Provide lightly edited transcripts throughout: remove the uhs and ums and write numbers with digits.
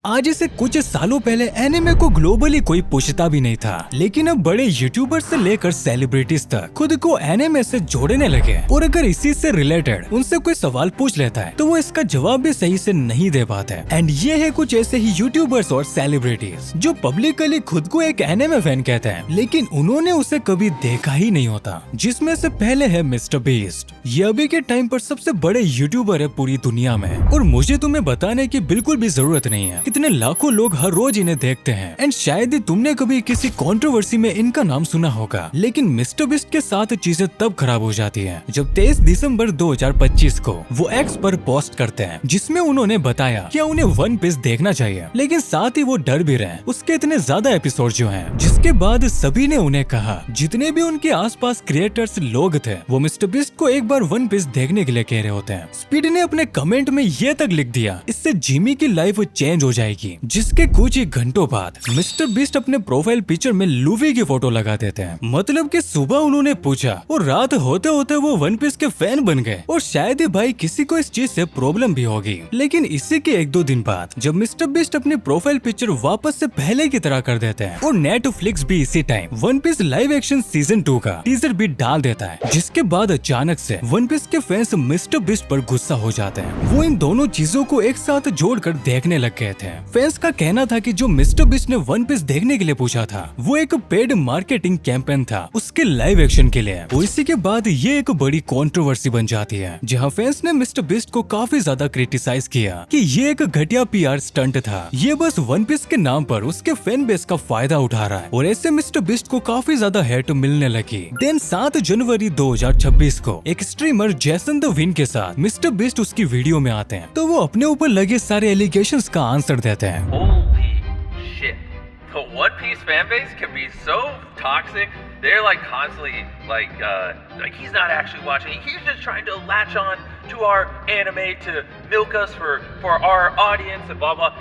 आज से कुछ सालों पहले एनिमे को ग्लोबली कोई पूछता भी नहीं था, लेकिन अब बड़े यूट्यूबर्स से लेकर सेलिब्रिटीज तक खुद को एनिमे से जोड़ने लगे। और अगर इसी से रिलेटेड उनसे कोई सवाल पूछ लेता है तो वो इसका जवाब भी सही से नहीं दे पाते। एंड ये है कुछ ऐसे ही यूट्यूबर्स और सेलिब्रिटीज जो पब्लिकली खुद को एक एनिमे फैन कहते हैं, लेकिन उन्होंने उसे कभी देखा ही नहीं होता। जिसमें से पहले है मिस्टर बीस्ट। ये अभी के टाइम पर सबसे बड़े यूट्यूबर है पूरी दुनिया में, और मुझे तुम्हें बताने की बिल्कुल भी जरूरत नहीं है। कितने लाखों लोग हर रोज इन्हें देखते हैं। एंड शायद ही तुमने कभी किसी कंट्रोवर्सी में इनका नाम सुना होगा। लेकिन मिस्टर बीस्ट के साथ चीजें तब खराब हो जाती हैं जब 23 दिसंबर 2025 को वो एक्स पर पोस्ट करते हैं, जिसमें उन्होंने बताया कि उन्हें वन पीस देखना चाहिए, लेकिन साथ ही वो डर भी रहे उसके इतने ज्यादा एपिसोड जो हैं। जिसके बाद सभी ने उन्हें कहा, जितने भी उनके आसपास क्रिएटर्स लोग थे, वो मिस्टर बीस्ट को एक बार वन पीस देखने के लिए कह रहे होते हैं। स्पीड ने अपने कमेंट में ये तक लिख दिया, इससे जिमी की लाइफ चेंज हो जाएगी। जिसके कुछ ही घंटों बाद मिस्टर बीस्ट अपने प्रोफाइल पिक्चर में लूफी की फोटो लगा देते हैं। मतलब कि सुबह उन्होंने पूछा और रात होते होते वो वन पीस के फैन बन गए। और शायद ही भाई किसी को इस चीज से प्रॉब्लम भी होगी। लेकिन इसी के एक दो दिन बाद जब मिस्टर बीस्ट अपनी प्रोफाइल पिक्चर वापस से पहले की तरह कर देते हैं, और नेटफ्लिक्स भी इसी time one piece live action season 2 का टीजर भी डाल देता है, जिसके बाद अचानक से वन पीस के फैंस मिस्टर बीस्ट पर गुस्सा हो जाते हैं। वो इन दोनों चीजों को एक साथ जोड़कर देखने लग गए थे। फैंस का कहना था कि जो मिस्टर बीस्ट ने वन पीस देखने के लिए पूछा था वो एक पेड मार्केटिंग कैंपेन था उसके लाइव एक्शन के लिए। और इसी के बाद ये एक बड़ी कंट्रोवर्सी बन जाती है, जहां फैंस ने मिस्टर बीस्ट को काफी ज्यादा क्रिटिसाइज किया कि ये एक घटिया पीआर स्टंट था, ये बस वन पीस के नाम पर उसके फैन बेस का फायदा उठा रहा है। और ऐसे मिस्टर बीस्ट को काफी ज्यादा हेट मिलने लगी। देन 7 जनवरी 2026 को एक स्ट्रीमर जैसन द विन के साथ मिस्टर बीस्ट उसकी वीडियो में आते हैं, तो वो अपने ऊपर लगे सारे एलिगेशंस का आंसर देते हैं। Holy shit. The One Piece fan base can be so toxic. They're like constantly like he's not actually watching. He's just trying to latch on to our anime to milk us for our audience and blah blah.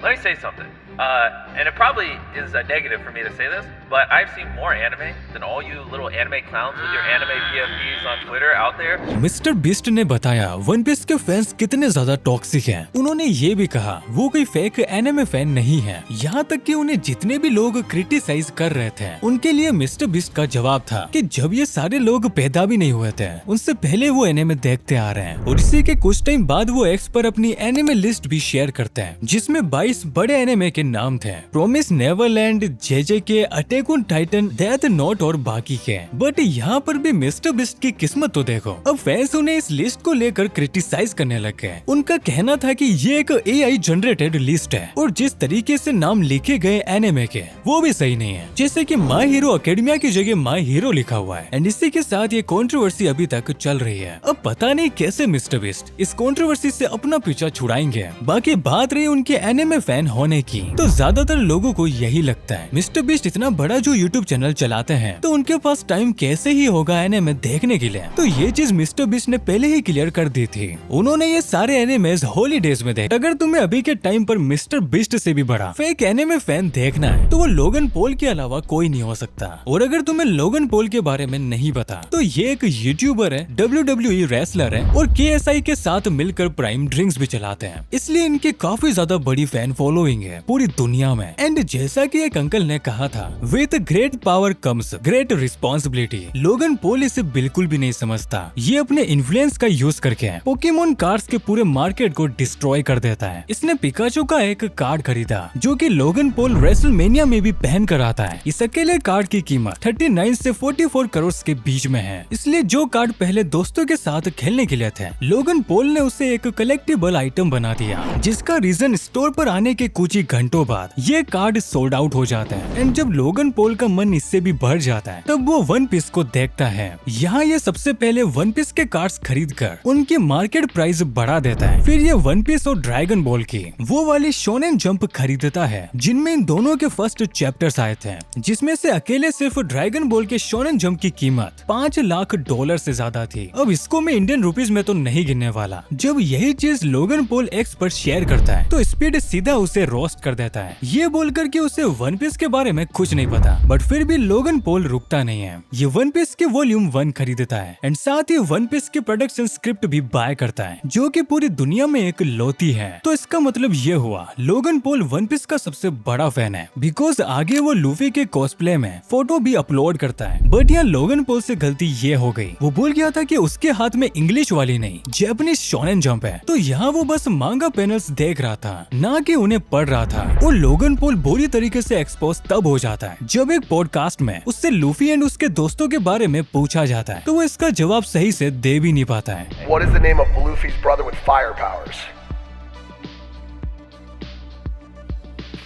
Let me say something. And it probably is a negative for me to say this, but I've seen more anime than all you little anime clowns with your anime PFPs on Twitter out there. Mister beast ने बताया one piece के fans कितने ज्यादा toxic हैं। उन्होंने ये भी कहा वो कोई फेक एनिमे फैन नहीं है। यहाँ तक कि उन्हें जितने भी लोग क्रिटिसाइज कर रहे थे उनके लिए मिस्टर बीस्ट का जवाब था कि जब ये सारे लोग पैदा भी नहीं हुए थे उनसे पहले वो एनिमे देखते आ रहे हैं। और इसी के कुछ टाइम बाद वो एक्स पर अपनी एनिमे लिस्ट भी शेयर करते हैं, जिसमें 22 बड़े एनिमे के नाम थे, promise Neverland, जेजेके, attack on Titan, death note और बाकी के। बट यहाँ पर भी मिस्टर बीस्ट की किस्मत तो देखो, अब फैंस उन्हें इस लिस्ट को लेकर क्रिटिसाइज करने लग गए। उनका कहना था कि ये एक एआई जनरेटेड लिस्ट है और जिस तरीके से नाम लिखे गए एनिमे के वो भी सही नहीं है, जैसे कि माय हीरो एकेडमिया की जगह माय हीरो लिखा हुआ है। एंड इसी के साथ ये कंट्रोवर्सी अभी तक चल रही है। अब पता नहीं कैसे मिस्टर बीस्ट इस कंट्रोवर्सी से अपना पीछा छुड़ाएंगे। बाकी बात रही उनके एनिमे फैन होने की, तो ज्यादातर लोगों को यही लगता है मिस्टर बीस्ट इतना बड़ा जो यूट्यूब चैनल चलाते हैं तो उनके पास टाइम कैसे ही होगा एनिमे देखने के लिए। तो ये चीज मिस्टर बीस्ट ने पहले ही क्लियर कर दी थी। उन्होंने ये सारे एनिमेज हॉलीडेज में देखे। अगर तुम्हें अभी के टाइम पर मिस्टर बीस्ट से भी बड़ा फेक एनिमे फैन देखना है तो वो लोगन पॉल के अलावा कोई नहीं हो सकता। और अगर तुम्हें लोगन पॉल के बारे में नहीं पता तो ये एक यूट्यूबर है, WWE रेसलर है और KSI के साथ मिलकर प्राइम ड्रिंक्स भी चलाते हैं, इसलिए इनकी काफी ज्यादा बड़ी फैन फॉलोइंग है पूरी दुनिया में। एंड जैसा कि एक अंकल ने कहा था, with great power comes great responsibility. Logan Paul इसे बिल्कुल भी नहीं समझता। ये अपने इन्फ्लुएंस का यूज करके पोकेमोन कार्ड्स के पूरे मार्केट को डिस्ट्रॉय कर देता है। इसने पिकाचू का एक कार्ड खरीदा जो कि लोगन पॉल रेसलमेनिया में भी पहन कर आता है। इस अकेले कार्ड की कीमत 39 से 44 करोड़ के बीच में है। इसलिए जो कार्ड पहले दोस्तों के साथ खेलने के लिए थे, लोगन पॉल ने उसे एक कलेक्टिबल आइटम बना दिया, जिसका रीजन स्टोर पर आने के कुछ ही घंटों बाद ये कार्ड सोल्ड आउट हो जाता है। एंड जब लोगन पॉल का मन इससे भी बढ़ जाता है तब वो वन पीस को देखता है। यहाँ ये सबसे पहले वन पीस के कार्ड्स खरीद कर उनकी मार्केट प्राइस बढ़ा देता है। फिर ये वन पीस और ड्रैगन बॉल की वो वाली शोनेन जंप खरीदता है जिनमें इन दोनों के फर्स्ट चैप्टर्स आए थे, जिसमें से अकेले सिर्फ ड्रैगन बॉल के शोनेन जंप की कीमत $5 लाख से ज्यादा थी। अब इसको मैं इंडियन रुपीज में तो नहीं गिनने वाला। जब यही चीज लोगन पॉल एक्स पर शेयर करता है तो स्पीड सीधा उसे रोस्ट कर देता है, ये बोलकर कि उसे वन पीस के बारे में कुछ नहीं पता, बट फिर भी लोगन पॉल रुकता नहीं है। ये वन पीस के वॉल्यूम 1 खरीदता है एंड साथ ही वन पीस की प्रोडक्शन स्क्रिप्ट भी बाय करता है, जो कि पूरी दुनिया में एक लौती है। तो इसका मतलब ये हुआ लोगन पॉल वन पीस का सबसे बड़ा फैन है, बिकॉज आगे वो लूफी के कॉस्प्ले में फोटो भी अपलोड करता है। बट यहाँ लोगन पॉल से गलती ये हो गई, वो भूल गया था कि उसके हाथ में इंग्लिश वाली नहीं जैपनीज शोनेन जंप है। तो यहाँ वो बस मांगा पैनल्स देख रहा था, ना कि उन्हें पढ़ रहा था। और लोगन पॉल बुरी तरीके से एक्सपोज तब हो जाता है जब एक पॉडकास्ट में उससे लूफी एंड उसके दोस्तों के बारे में पूछा जाता है, तो वो इसका जवाब सही से दे भी नहीं पाता है। What is the name of Luffy's brother with fire powers?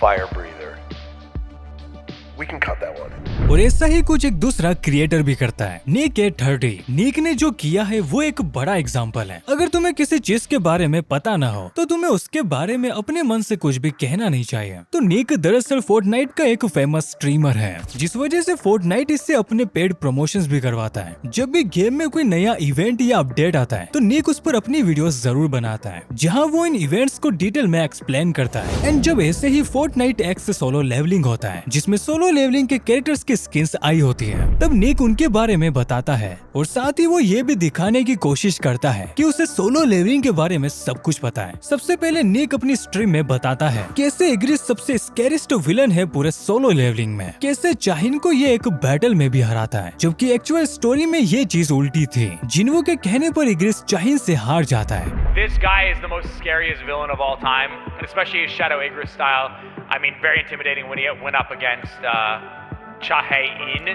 Fire breather. We can cut that one. और ऐसा ही कुछ एक दूसरा क्रिएटर भी करता है, निक 830। निक ने जो किया है वो एक बड़ा एग्जांपल है। अगर तुम्हें किसी चीज के बारे में पता ना हो तो तुम्हें उसके बारे में अपने मन से कुछ भी कहना नहीं चाहिए। तो निक दरअसल फोर्टनाइट का एक फेमस स्ट्रीमर है, जिस वजह से फोर्टनाइट इससे अपने पेड प्रमोशंस भी करवाता है। जब भी गेम में कोई नया इवेंट या अपडेट आता है तो निक उस पर अपनी वीडियोस जरूर बनाता है, जहां वो इन इवेंट्स को डिटेल में एक्सप्लेन करता है। एंड जब ऐसे ही फोर्टनाइट एक्स सोलो लेवलिंग होता है, जिसमें सोलो लेवलिंग के कैरेक्टर्स की स्किन्स आई होती है, तब निक उनके बारे में बताता है और साथ ही वो ये भी दिखाने की कोशिश करता है कि उसे सोलो लेवलिंग के बारे में सब कुछ पता है। सबसे पहले निक अपनी स्ट्रीम में बताता है कैसे एग्रिस सबसे स्कैरिस्ट विलन है पूरे सोलो लेवलिंग में, कैसे चाहिन को ये एक बैटल में भी हराता है, जबकि एक्चुअल स्टोरी में ये चीज उल्टी थी। जिन्वो के कहने पर एग्रिस चाहिन से हार जाता है। This guy is the most scariest villain of all time, and especially his Shadow Igris style. I mean, very intimidating when he went up against Chahae-in.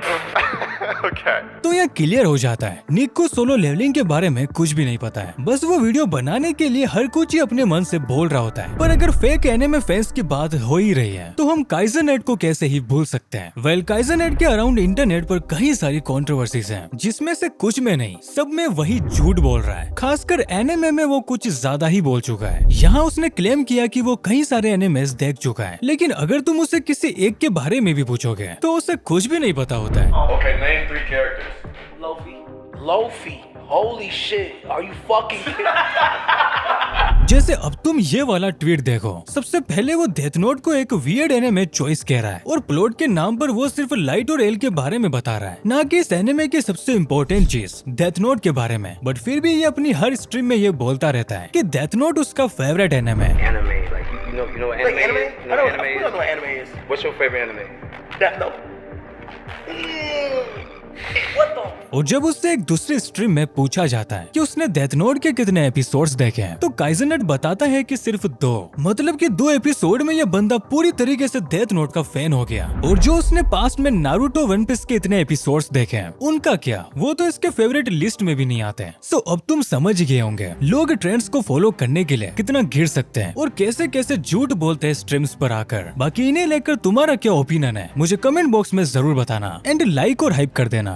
Okay. तो यह क्लियर हो जाता है निक को सोलो लेवलिंग के बारे में कुछ भी नहीं पता है, बस वो वीडियो बनाने के लिए हर कुछ ही अपने मन से बोल रहा होता है। पर अगर फेक एनिमे फैंस की बात हो ही रही है तो हम काइजरनेट को कैसे ही भूल सकते हैं। वेल, काइजरनेट के अराउंड इंटरनेट पर कई सारी कंट्रोवर्सीज हैं, जिसमें से कुछ में नहीं सब में वही झूठ बोल रहा है। खासकर एनिमे में वो कुछ ज्यादा ही बोल चुका है। यहाँ उसने क्लेम किया कि वो कई सारे एनिमेस देख चुका है, लेकिन अगर तुम उसे किसी एक के बारे में भी पूछोगे तो उसे कुछ भी नहीं पता होता है। Okay, name 3 characters. Luffy. Holy shit. Are you fucking kidding? जैसे अब तुम ये वाला ट्वीट देखो, सबसे पहले वो डेथ नोट को एक वियर्ड एनिमे चॉइस कह रहा है और प्लॉट के नाम पर वो सिर्फ लाइट और एल के बारे में बता रहा है, ना कि इस एनिमे की सबसे इम्पोर्टेंट चीज डेथ नोट के बारे में। बट फिर भी ये अपनी हर स्ट्रीम में ये बोलता रहता है कि डेथ नोट उसका फेवरेट एनिमे है। Anime, like you know what Like anime anime? is? I don't know what anime is. What's your favorite anime? Death Note. What the? और जब उससे एक दूसरी स्ट्रीम में पूछा जाता है कि उसने डेथ नोट के कितने एपिसोड्स देखे हैं, तो काइजरनेट बताता है कि सिर्फ 2। मतलब कि 2 एपिसोड में यह बंदा पूरी तरीके से डेथ नोट का फैन हो गया। और जो उसने पास्ट में नारुतो वन पीस के इतने एपिसोड्स देखे हैं, उनका क्या, वो तो इसके फेवरेट लिस्ट में भी नहीं आते। सो अब तुम समझ गए होंगे लोग ट्रेंड्स को फॉलो करने के लिए कितना घिर सकते हैं और कैसे कैसे झूठ बोलते हैं स्ट्रीम्स पर आकर। बाकी इन्हें लेकर तुम्हारा क्या ओपिनियन है मुझे कमेंट बॉक्स में जरूर बताना एंड लाइक और हाइप कर देना।